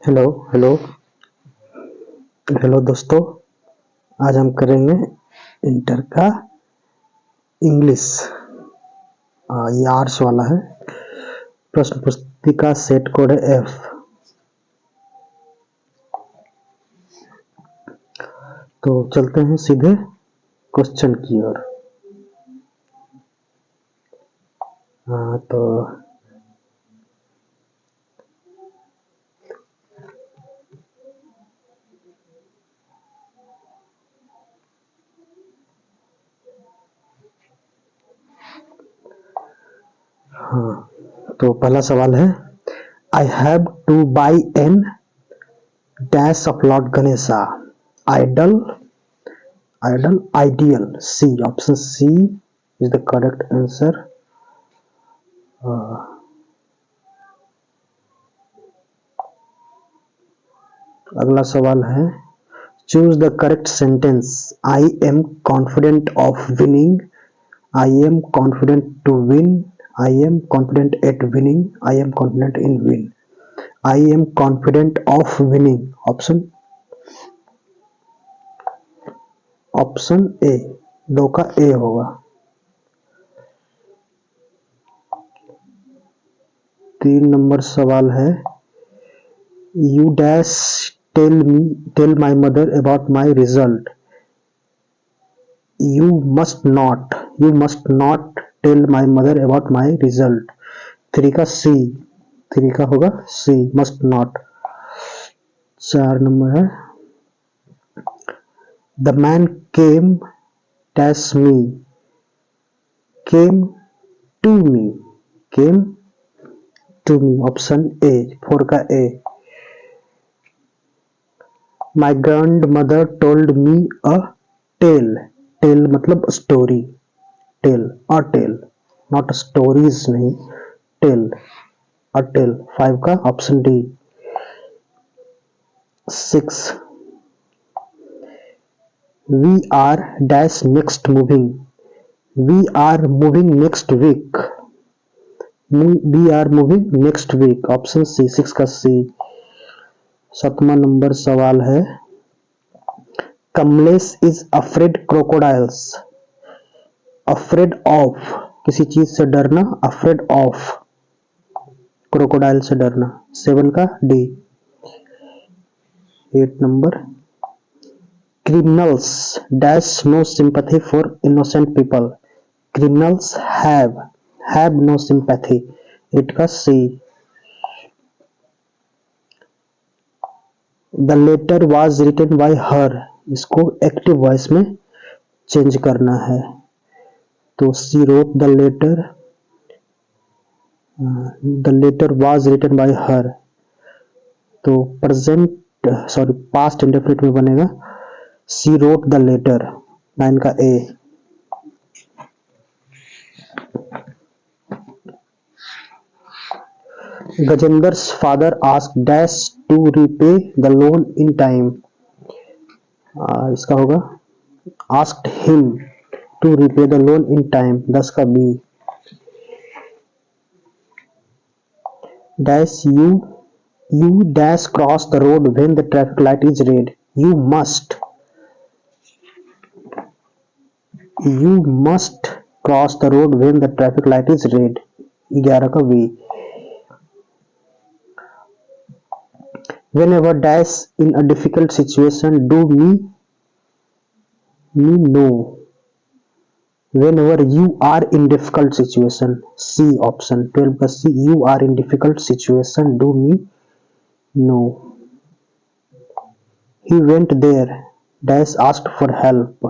Hello hello hello दोस्तों। आज हम करेंगे इंटर का इंग्लिश। ये आर्ट्स वाला है। प्रश्न पुस्तिका सेट कोड है F। तो चलते हैं सीधे क्वेश्चन की ओर। तो पहला सवाल है, I have to buy an dash of lord Ganesha idol ideal C. Option C is the correct answer. अगला सवाल है, choose the correct sentence. I am confident of winning, I am confident to win, I am confident at winning, I am confident in win. I am confident of winning. Option A, दो का A होगा। 3 number सवाल है, you dash tell my mother about my result. You must not tell my mother about my result. 3 का C, 3 का होगा C, must not. 4 number है, the man came dash me, came to me, came to me. Option A, 4 का A. My grandmother told me a tale, tale मतलब story, tell a tale, not stories नहीं, tell a tale. 5 का option D. 6, we are dash next moving, we are moving next week, we are moving next week. Option C, 6 का C. 7वां number सवाल है, Kamlesh is afraid crocodiles. Afraid of किसी चीज से डरना, अफ्रेड ऑफ क्रोकोडाइल से डरना। 7 का D. 8 number, criminals dash no sympathy for innocent people, criminals have no sympathy। 8 का सी। the letter was written by her, इसको एक्टिव वॉइस में चेंज करना है, तो she wrote the letter was written by her। तो पास्ट इंडेफिनिट में बनेगा she wrote the letter। 9 का ए। Gajendra's father asked dash to repay the loan in time। इसका होगा asked him to repay the loan in time। 10 का B. dash you dash cross the road when the traffic light is red, you must cross the road when the traffic light is red। 11 का B. whenever dash in a difficult situation do me know, whenever you are in difficult situation। C option 12 का C, you are in difficult situation do me know। he went there dash asked for help,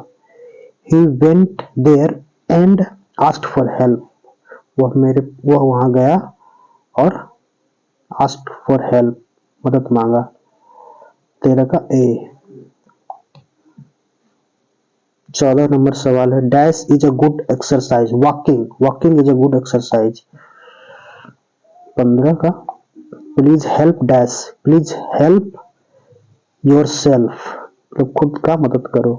he went there and asked for help। वह वहां गया और asked for help मदद मांगा। 13 का ए। 14 number सवाल है, dash is a good exercise, walking is a good exercise. 15 का, please help dash, please help yourself, तो खुद का मदद करो।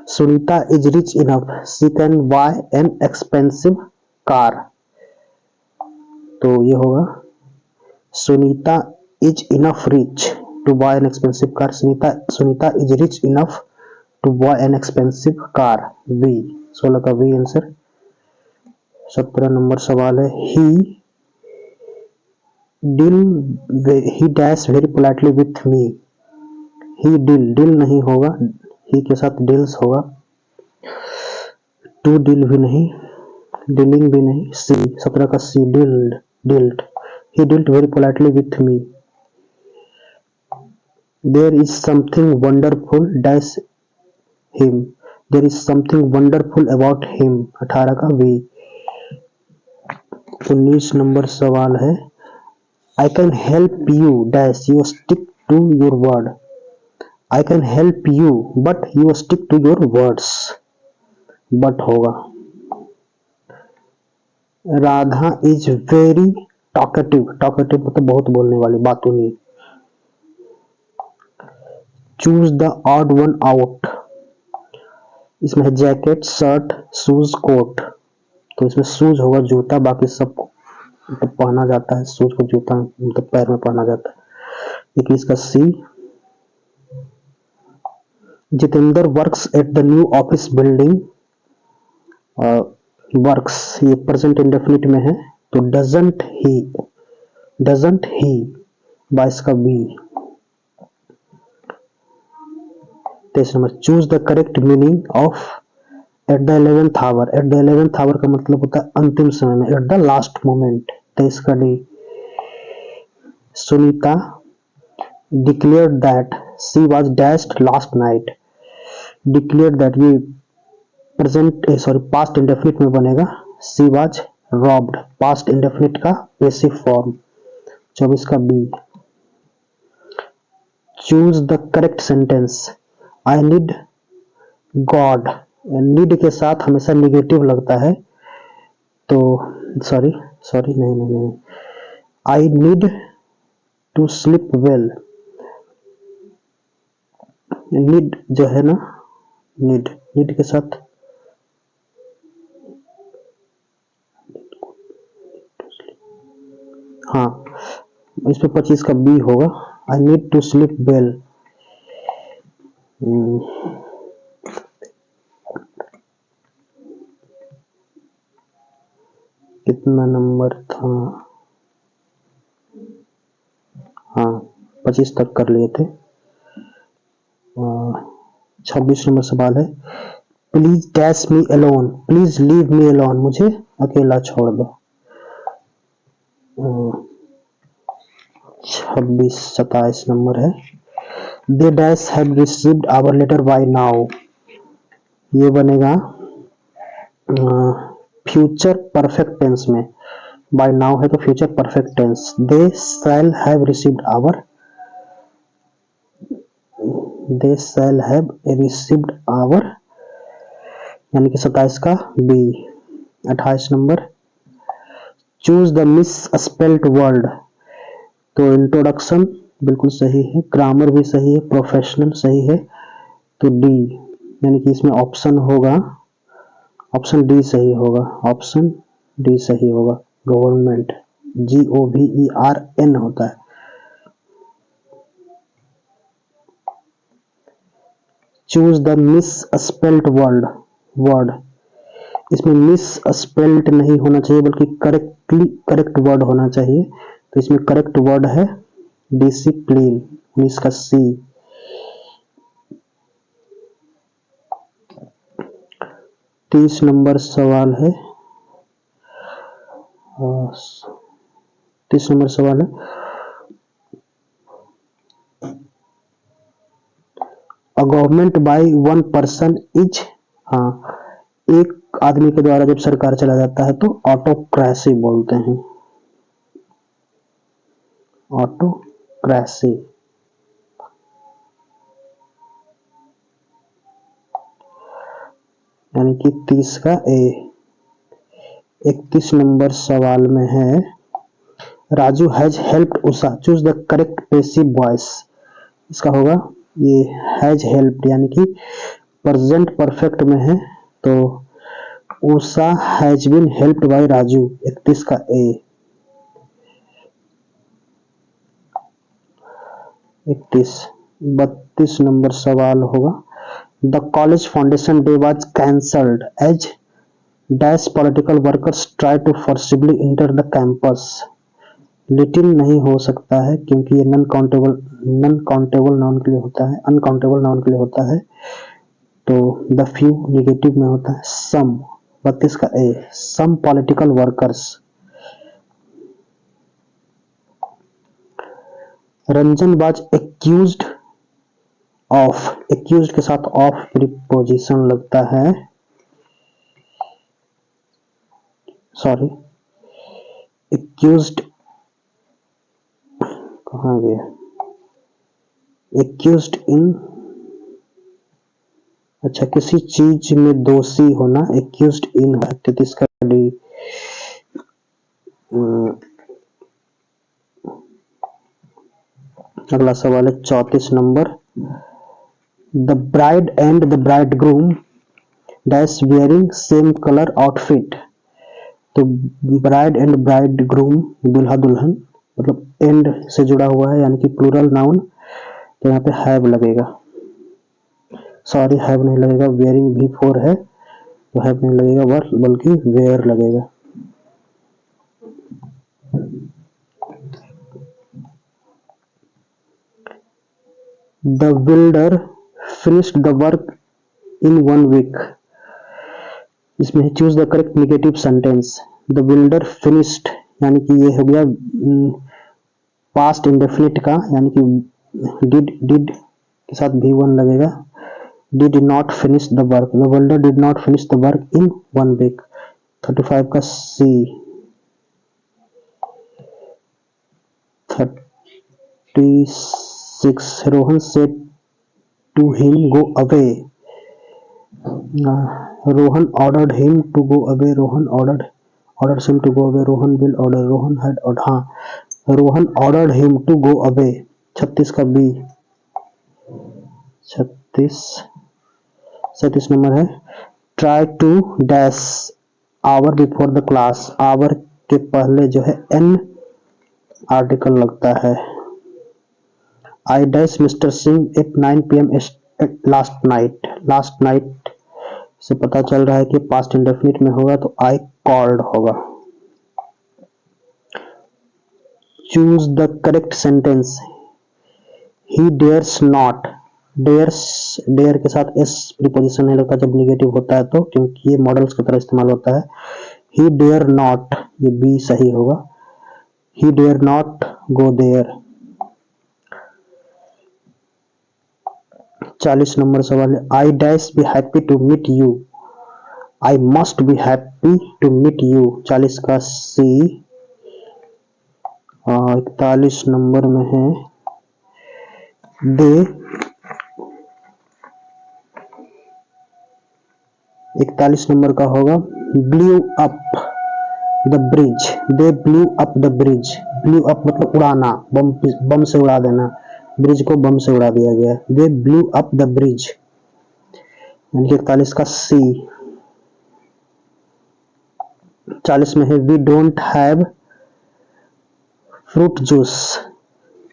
Sunita is rich enough she can buy an expensive car, तो ये होगा Sunita is enough rich to buy an expensive car. Sunita is rich enough to buy an expensive car. B, 16 का B answer. 17 number सवाल है, he dash very politely with me। He deal नहीं होगा, ही के साथ डील्स होगा। टू डील भी नहीं, डीलिंग भी नहीं। सी, 17 का C, dealed. He dealed very politely with me. There is something wonderful dash him. There is something wonderful about him. 18 का बी। 19 नंबर सवाल है, I can help you dash you stick to your word. I can help you but you stick to your words. But होगा। Radha is very talkative. Talkative मतलब बहुत बोलने वाली, बातूनी। Choose the odd one out. इसमें है जैकेट, शर्ट, शूज, कोट। तो इसमें शूज होगा, जूता। बाकी सब मतलब पहना जाता है, शूज को जूता मतलब पैर में पहना जाता है। 21 का C. Jitendra works at the new office building. Works ये प्रेजेंट इंडेफिनिट में है, तो डजंट ही। 22 का B. 23 number, choose the correct meaning of at the 11th hour. At the 11th hour का मतलब होता है अंतिम समय में, एट द लास्ट मोमेंट। 23 का D. Sunita declared that she was dashed last night. Declared that ये पास्ट इंडेफिनिट में बनेगा। She was robbed, past indefinite का पैसिव फॉर्म। 24 का B. Choose the correct sentence. I need god. Need के साथ हमेशा negative लगता है, तो नहीं। I need to sleep well. Need जो है ना, नीड के साथ हाँ, इसमें 25 का बी होगा। I need to sleep well. कितना नंबर था? हाँ, 25 तक कर लिए थे। 26 नंबर सवाल है, please dash me alone. Please leave me alone. मुझे अकेला छोड़ दो। 27 नंबर है, they dash have received our letter by now. ये बनेगा फ्यूचर परफेक्ट टेंस में। बाय नाउ है तो future perfect tense. They shall have received our, they shall have received our, यानी कि 27 का B. 28 number, choose the misspelled word. तो introduction बिल्कुल सही है, ग्रामर भी सही है, प्रोफेशनल सही है, तो डी, यानी कि इसमें ऑप्शन होगा, ऑप्शन डी सही होगा। ऑप्शन डी सही होगा। गवर्नमेंट GOVERN होता है। Choose the misspelled word. इसमें मिस स्पेल्ड नहीं होना चाहिए, बल्कि करेक्ट वर्ड होना चाहिए। तो इसमें करेक्ट वर्ड है डिसिप्लिन। 19 का सी। 30 नंबर सवाल है, 30 नंबर सवाल है, a government by one person is. हाँ, एक आदमी के द्वारा जब सरकार चला जाता है तो ऑटोक्रेसी बोलते हैं। ऑटोक्रेसी। यानी कि 30 का ए। 31 नंबर सवाल में है, Raju has helped Usha. Choose the correct passive voice. इसका होगा ये हैज हेल्प्ड, यानी कि प्रेजेंट परफेक्ट में है, तो Usha has been helped by Raju. 31 का ए। 31 32 नंबर सवाल होगा। The college foundation day was cancelled as dash political workers try to forcibly enter the campus. Little नहीं हो सकता है क्योंकि ये नॉन काउंटेबल नाउन के लिए होता है, अनकाउंटेबल नाउन के लिए होता है। तो द फ्यू निगेटिव में होता है। सम 32 का A, some political workers. Ranjan was accused of, accused के साथ ऑफ प्रीपोजिशन लगता है, सॉरी एक्यूज्ड कहाँ गया, एक्यूज्ड इन, अच्छा किसी चीज में दोषी होना, एक्यूज्ड इन है। 33 का डी। अगला सवाल है 34 number. The bride and the bridegroom dash wearing same colour outfit. तो ब्राइड एंड ब्राइडग्रूम दूल्हा दुल्हन, मतलब एंड से जुड़ा हुआ है यानी कि प्लूरल नाउन, तो यहाँ पे हैव लगेगा, सॉरी हैव नहीं लगेगा, वेयरिंग भी 4 है तो हैव नहीं लगेगा बल्कि वेयर लगेगा। The builder finished the work in 1 week. इसमें choose the correct negative sentence. The builder finished यानी कि ये हो गया पास्ट इंडेफिनिट का, यानी कि डिड के साथ भी 1 लगेगा। Did not finish the work, the builder did not finish the work in 1 week. 35 का C. 36 Rohan said to him go away. Rohan ordered him to go away, Rohan orders him to go away, Rohan will order, Rohan had ordered, हाँ Rohan ordered him to go away। 36 का B. 37 number है। try to dash hour before the class, hour के पहले जो है n article लगता है। I dash Mr. Singh at 9 PM last night से पता चल रहा है कि पास्ट इंडेफिनिट में होगा तो आई कॉल्ड होगा। Choose the correct sentence. He dares not, dare के साथ एस प्रीपोजिशन नहीं लगता जब निगेटिव होता है तो, क्योंकि ये मॉडल्स की तरह इस्तेमाल होता है। ही डेयर नॉट, ये बी सही होगा। He dare not go there. 40 number सवाल है। I dash be happy to meet you, I must be happy to meet you. 40 का सी। 41 नंबर में है दे, 41 नंबर का होगा blue up the bridge, they blew up the bridge. Blew up मतलब उड़ाना, बम से उड़ा देना, ब्रिज को बम से उड़ा दिया गया। They blew up the bridge, यानी कि 41 का सी। 40 में है we don't have fruit juice.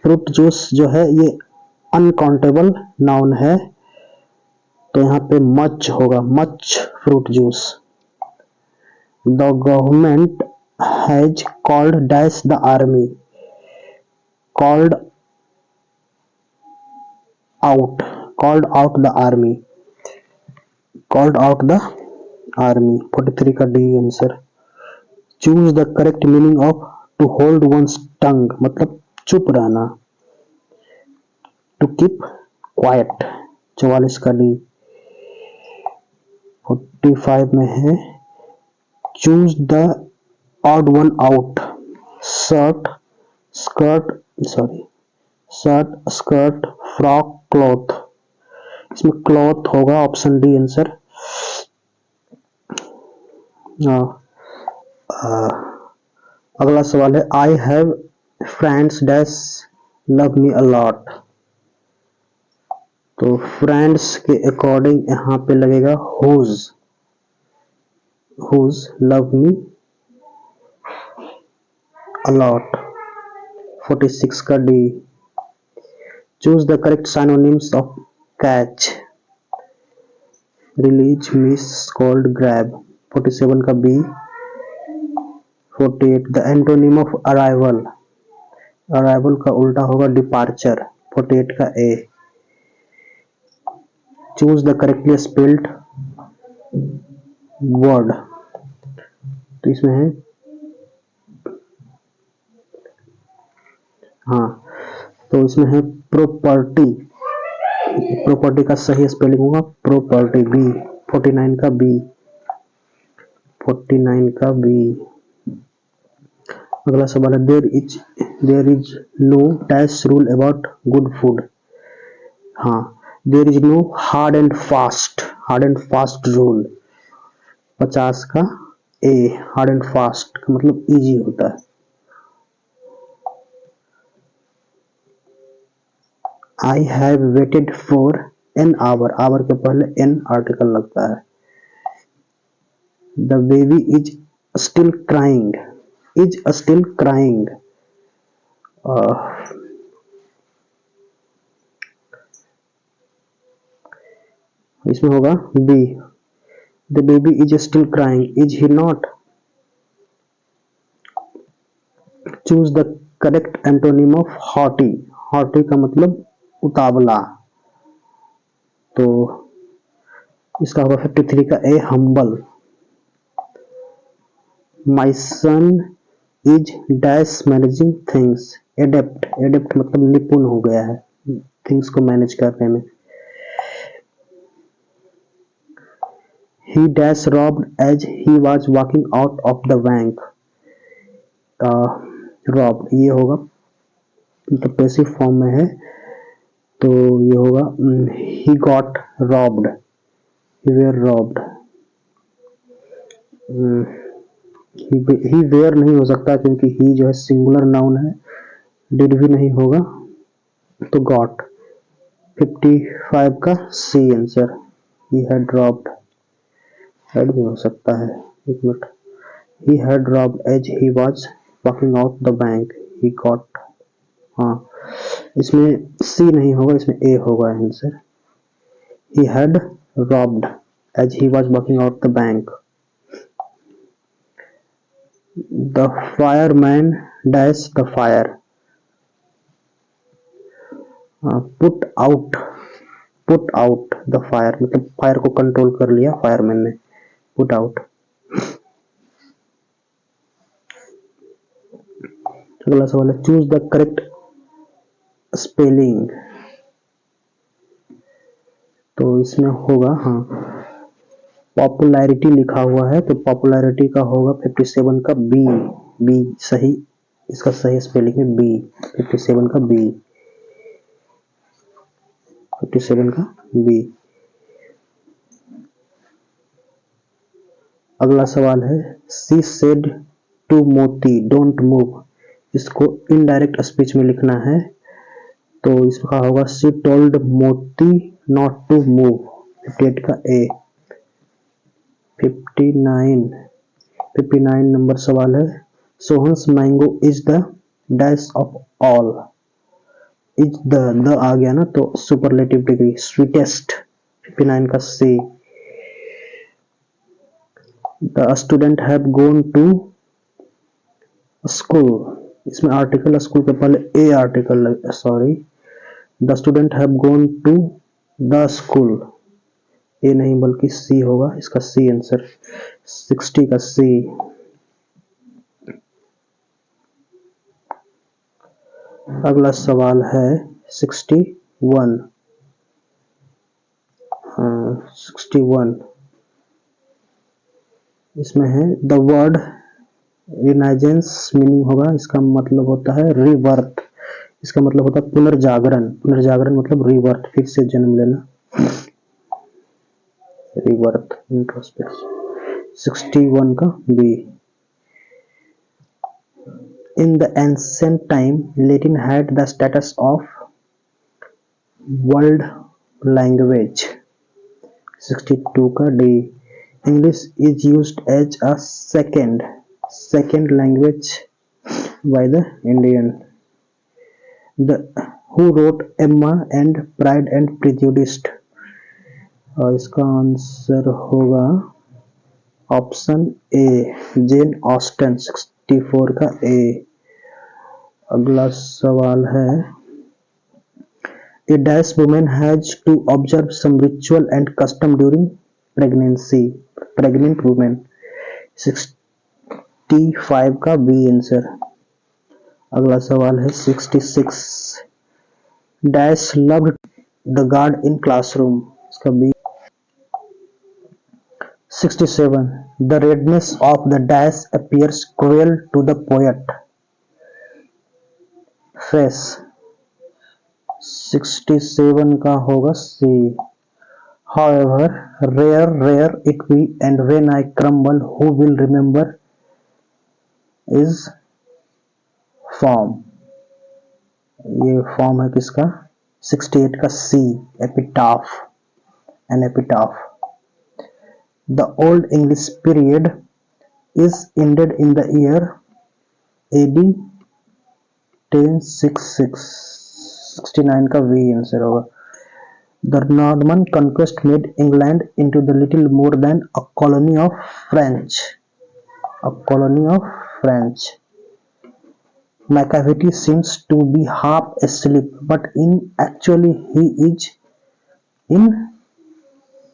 Fruit juice जो है ये अनकाउंटेबल नाउन है तो यहाँ पे मच होगा, much fruit juice. The government has called dash the army, called out the army, called out the army. 43 का D answer. Choose the correct meaning of to hold one's tongue, मतलब चुप रहना, to keep quiet. 44 का D. 45 में है choose the odd one out, shirt skirt frock cloth. इसमें cloth होगा, option D answer. अगला सवाल है I have friends dash love me a lot. तो फ्रेंड्स के अकॉर्डिंग यहाँ पे लगेगा whose love me a lot. 46 का D. Choose the correct synonyms of catch. Release, miss, scold, grab. 47 का B. 48 the antonym of arrival. Arrival का उल्टा होगा departure. 48 का A. Choose the correctly spelled word. तो इसमें है हाँ, तो इसमें है प्रॉपर्टी. प्रॉपर्टी का सही स्पेलिंग होगा प्रॉपर्टी. बी. 49 का बी. 49 का बी. अगला सवाल है there is no dash rule about good food. हाँ, there is no hard and fast rule. 50 का ए. हार्ड एंड फास्ट का मतलब इजी होता है. I have waited for an hour. Hour के पहले an आर्टिकल लगता है. The baby is still crying. Is still crying. इसमें होगा B. The baby is still crying. Is he not? Choose the correct antonym of haughty. Haughty का मतलब उतावला. तो इसका होगा 53 का A. humble. My son is dash managing things. Adept मतलब निपुण हो गया है थिंग्स को मैनेज करने में. He dash robbed as he was walking out of the bank. robbed ये होगा मतलब पैसिव फॉर्म में है तो ये होगा he got robbed. he were robbed. he were नहीं हो सकता क्योंकि he जो है सिंगुलर नाउन है. did भी नहीं होगा तो got. 55 का C answer. he had robbed. had भी हो सकता है. एक minute. he had robbed as he was walking out the bank. he got. हाँ, इसमें C नहीं होगा इसमें A होगा answer. he had robbed as he was walking out the bank. The fireman dash the fire. put out the fire मतलब fire को control कर लिया फायरमैन ने. put out. अगला सवाल है चूज द करेक्ट स्पेलिंग. तो इसमें होगा हाँ पॉपुलैरिटी लिखा हुआ है तो पॉपुलैरिटी का होगा 57 का बी. बी सही, इसका सही स्पेलिंग है बी. 57 का बी. 57 का बी. अगला सवाल है she said to Moti don't move. इसको इनडायरेक्ट स्पीच में लिखना है तो इसका होगा she told Moti not to move. 58 का ए. 59 नंबर सवाल है Sohan's mango is the dash of all. Is the आ गया ना तो सुपरलेटिव डिग्री स्वीटेस्ट. 59 का C. The student have gone to school. इसमें आर्टिकल स्कूल के पहले a article sorry. The student have gone to the school. A नहीं बल्कि सी होगा इसका सी आंसर. 60 का सी. अगला सवाल है 61. 61 इसमें है द वर्ड रिनाइजेंस मीनिंग होगा इसका मतलब होता है रीबर्थ. इसका मतलब होता है पुनर्जागरण. पुनर्जागरण मतलब रीबर्थ फिर से जन्म लेना. Rebirth introspection. 61 का B. In the ancient time, Latin had the status of world language. 62 का D. English is used as a second language by the Indian. The who wrote Emma and pride and prejudiced. इसका answer होगा option A, Jane Austen. 64 का A. अगला सवाल है, a dash women has to observe some ritual and custom during pregnancy. Pregnant women. 65 का B answer. अगला सवाल है 66, dash loved the guard in classroom. इसका B. 67, the redness of the dash appears cruel to the poet face. 67 का होगा सी। However, rare it be, and when I crumble, who will remember is form। ये form है किसका? 68 का C, epitaph. An epitaph. The Old English period is ended in the year AD 1066। 69 का we answer होगा। The Norman conquest made England into the little more than a colony of French. A colony of French. Machiavelli seems to be half asleep, but in actually he is in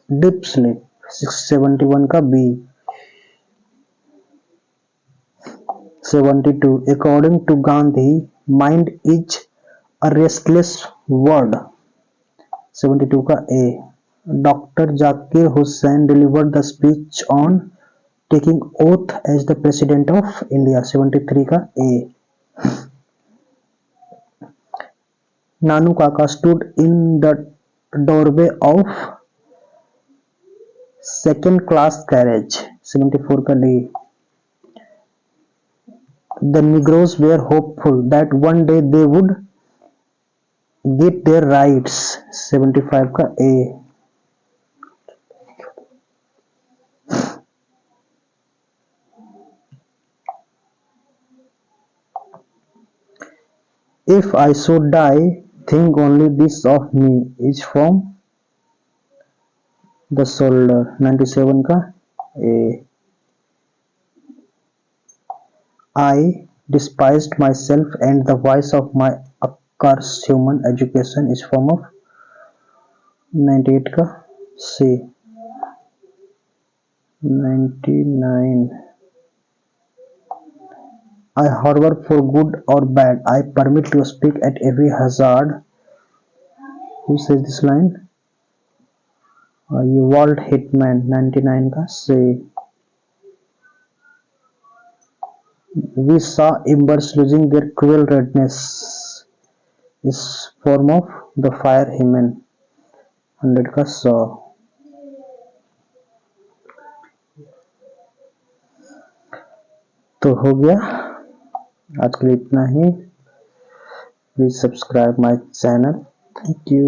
deep sleep। 671 का B। 72, according to Gandhi, mind is a restless word। 72 का A. Doctor Zakir Hussain delivered the speech on taking oath as the president of India। 73 का ए। नानू काका stood in the doorway of second class carriage। 74 का D. The Negroes were hopeful that one day they would get their rights। 75 का ए। If I should die, think only this of me is from the shoulder। 97 का ए। I despised myself and the voice of my accursed human education is form of। 98 का सी। 99, I however for good or bad I permit to speak at every hazard। Who says this line? ये Walt Whitman। 99 का सी। We saw embers losing their cruel redness is form of the fire hymen। 100 का सौ। तो हो गया, आज के लिए इतना ही। Please subscribe my channel. Thank you.